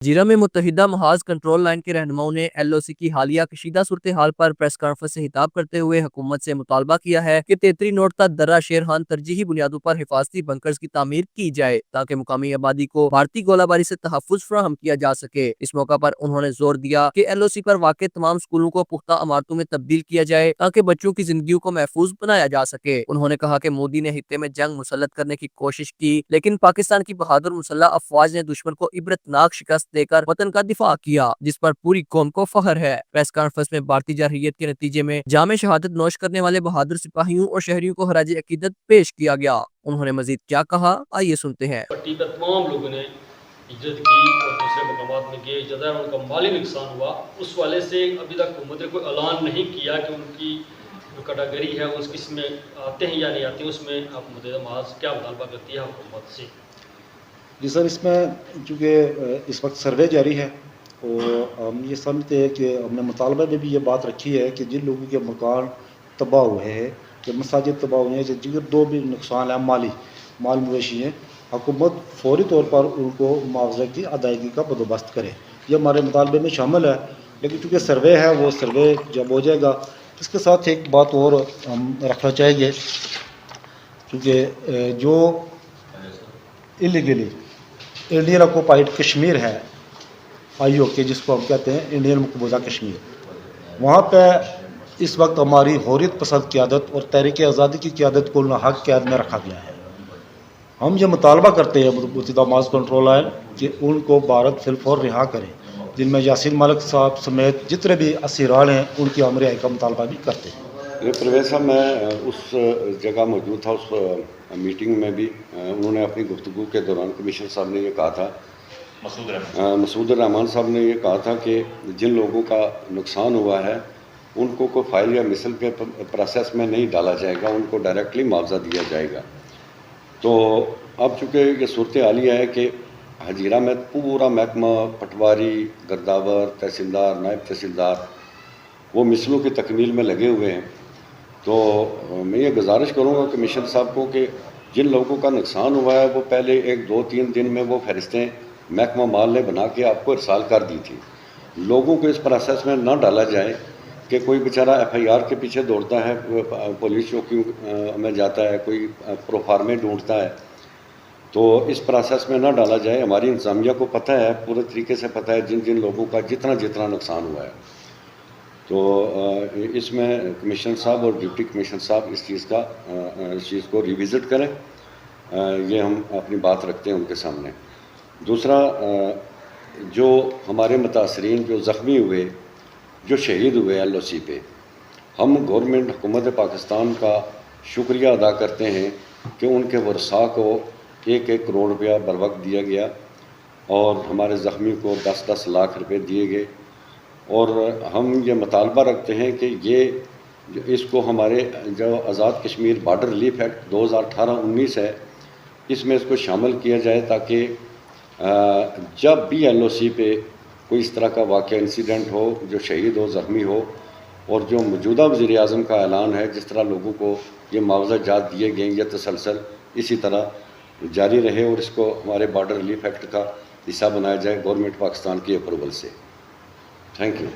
जीरा में मुत्तहिदा महाज control line के रहनुमाओं ने LOC की हालिया कशीदा सूरत हाल पर प्रेस कॉन्फ्रेंस से खिताब करते हुए हुकूमत से मुतालबा किया है कि तेतरी नोट तक दर्रा शेरहान तरजीही बुनियादों पर हिफाजती बंकर्स की तामीर की जाए ताकि मुकामी आबादी को भारतीय गोलाबारी से तहफ़्फ़ुज़ फराहम किया जा सके। इस मौका पर उन्होंने जोर दिया कि LOC पर वाक़ तमाम स्कूलों को पुख्ता इमारतों में तब्दील किया जाए ताकि बच्चों की जिंदगियों को महफूज बनाया जा सके। उन्होंने कहा कि मोदी ने हित्ते में जंग मुसल्लत करने की कोशिश की, लेकिन पाकिस्तान की बहादुर मुसल्लह अफवाज ने दुश्मन को इबरतनाक शिकस्त देकर वतन का दिफा किया, जिस पर पूरी कौम को फख्र है। प्रेस कॉन्फ्रेंस में भारतीय जारहियत के नतीजे में जामे शहादत नोश करने वाले बहादुर सिपाहियों और शहरियों को खराज अकीदत पेश किया गया। उन्होंने मजीद क्या कहा, आइए सुनते हैं। पट्टी पर तमाम लोगों ने इज्जत की और दूसरे मकामात में गए, ज़्यादा उनका माली नुकसान हुआ। उस वाले से अभी तक हुकूमत ने कोई ऐलान नहीं किया कि उनकी जो कैटेगरी है उस किस में आते हैं या नहीं आते हैं। उसमें आप मुतहदा महाज क्या मुतालबा करती है हुकूमत से? जी सर, इसमें चूँकि इस वक्त सर्वे जारी है और हम ये समझते हैं कि हमने मुतालबे में भी ये बात रखी है कि जिन लोगों के मकान तबाह हुए हैं, कि मसाजिद तबाह हुए हैं, जिनके दो भी नुकसान है, माल मवेशी हैं, हुकूमत फौरी तौर पर उनको मुआवजे की अदायगी का बंदोबस्त करे। ये हमारे मुतालबे में शामिल है। लेकिन चूँकि सर्वे है, वो सर्वे जब हो जाएगा, इसके साथ एक बात और हम रखना चाहेंगे, क्योंकि जो इलीगली इंडियन ऑक्यूपाइड कश्मीर है, IOK जिसको हम कहते हैं, इंडियन मकबूजा कश्मीर, वहाँ पे इस वक्त हमारी हुर्रियत पसंद क़यादत और तहरीक आज़ादी की क़यादत को नाहक कैद में रखा गया है। हम ये मुतालबा करते हैं मुत्तहिदा महाज कंट्रोल लाइन कि उनको भारत फिलफौर रिहा करें, जिनमें यासीन मलिक साहब समेत जितने भी असीरान हैं उनकी अमर रिहाई का मुतालबा भी करते हैं। परवेज़ साहब, मैं उस जगह मौजूद था, उस मीटिंग में भी उन्होंने अपनी गुफ्तगू के दौरान कमिश्नर साहब ने ये कहा था, मसूद रहमान साहब ने ये कहा था कि जिन लोगों का नुकसान हुआ है उनको कोई फाइल या मिसल के प्रोसेस में नहीं डाला जाएगा, उनको डायरेक्टली मुआवजा दिया जाएगा। तो अब चूँकि ये सूरत हाल है कि हजीरा में पूरा महकमा, पटवारी, गर्दावर, तहसीलदार, नायब तहसीलदार वो मिसलों की तकमील में लगे हुए हैं। तो मैं ये गुजारिश करूँगा कमिश्नर साहब को कि जिन लोगों का नुकसान हुआ है वो पहले 1-2-3 दिन में वो फहरिस्तें महकमा माल ने बना के आपको इरसाल कर दी थी। लोगों को इस प्रोसेस में ना डाला जाए कि कोई बेचारा FIR के पीछे दौड़ता है, पुलिस चौकियों में जाता है, कोई प्रोफार्मे ढूंढता है। तो इस प्रोसेस में ना डाला जाए। हमारी इंतज़ामिया को पता है, पूरे तरीके से पता है जिन जिन लोगों का जितना नुकसान हुआ है। तो इसमें कमिश्नर साहब और डिप्टी कमिश्नर साहब इस चीज़ को रिविज़िट करें। ये हम अपनी बात रखते हैं उनके सामने। दूसरा, जो हमारे मुतासरीन जो ज़ख्मी हुए, जो शहीद हुए LOC पे, हम गवर्नमेंट हुकूमत पाकिस्तान का शुक्रिया अदा करते हैं कि उनके वर्सा को 1-1 करोड़ रुपया बर वक्त दिया गया और हमारे ज़ख्मी को 10-10 लाख रुपए दिए गए। और हम ये मुतालबा रखते हैं कि इसको हमारे जो Azad Kashmir border relief act 2018-19 है, इसमें इसको शामिल किया जाए ताकि जब भी LOC पे कोई इस तरह का वाक़या इंसिडेंट हो, जो शहीद हो, ज़ख्मी हो, और जो मौजूदा वज़ीर आज़म का ऐलान है, जिस तरह लोगों को ये मुआवजा जात दिए गए, ये तसलसल इसी तरह जारी रहे और इसको हमारे बॉर्डर रिलीफ एक्ट का हिस्सा बनाया जाए गवर्नमेंट पाकिस्तान की अप्रूवल से। Thank you.